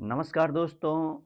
नमस्कार दोस्तों।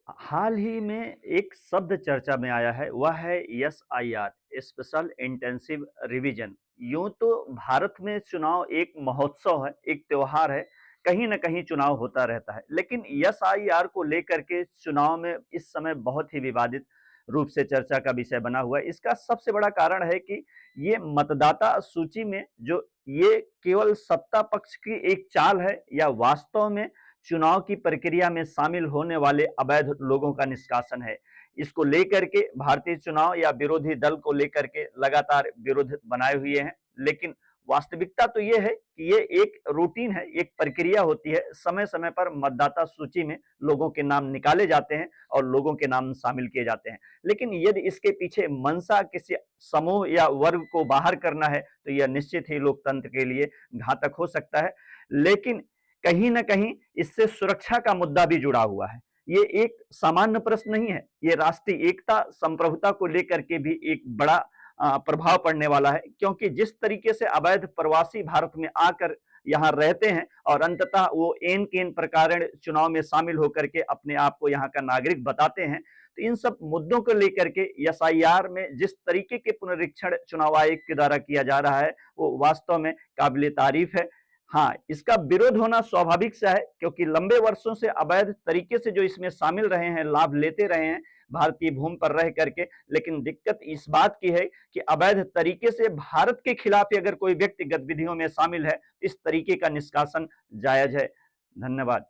हाल ही में एक शब्द चर्चा में आया है, वह है एसआईआर, स्पेशल इंटेंसिव रिवीजन। यूं तो भारत में चुनाव एक महोत्सव है, एक त्योहार है, कहीं न कहीं चुनाव होता रहता है। लेकिन एसआईआर को लेकर के चुनाव में इस समय बहुत ही विवादित रूप से चर्चा का विषय बना हुआ है। इसका सबसे बड़ा कारण है कि ये मतदाता सूची में जो ये केवल सत्ता पक्ष की एक चाल है या वास्तव में चुनाव की प्रक्रिया में शामिल होने वाले अवैध लोगों का निष्कासन है। इसको लेकर के भारतीय चुनाव या विरोधी दल को लेकर के लगातार विरोध बनाए हुए हैं। लेकिन वास्तविकता तो ये है कि ये एक रूटीन है, एक प्रक्रिया होती है। समय-समय पर मतदाता सूची में लोगों के नाम निकाले जाते हैं और लोगों के नाम शामिल किए जाते हैं। लेकिन यदि इसके पीछे मंशा किसी समूह या वर्ग को बाहर करना है, तो यह निश्चित ही लोकतंत्र के लिए घातक हो सकता है। लेकिन कहीं न कहीं इससे सुरक्षा का मुद्दा भी जुड़ा हुआ है। ये एक सामान्य प्रश्न नहीं है, ये राष्ट्रीय एकता, संप्रभुता को लेकर के भी एक बड़ा प्रभाव पड़ने वाला है, क्योंकि जिस तरीके से अवैध प्रवासी भारत में आकर यहाँ रहते हैं और अंततः वो एन-केन प्रकारेण चुनाव में शामिल होकर के अपने आप को यहाँ का नागरिक बताते हैं, तो इन सब मुद्दों को लेकर के एसआईआर में जिस तरीके के पुनरीक्षण चुनाव आयोग के द्वारा किया जा रहा है, वो वास्तव में काबिल-ए-तारीफ है। हाँ, इसका विरोध होना स्वाभाविक सा है, क्योंकि लंबे वर्षों से अवैध तरीके से जो इसमें शामिल रहे हैं, लाभ लेते रहे हैं भारतीय भूमि पर रह करके। लेकिन दिक्कत इस बात की है कि अवैध तरीके से भारत के खिलाफ ही अगर कोई व्यक्ति गतिविधियों में शामिल है, इस तरीके का निष्कासन जायज है। धन्यवाद।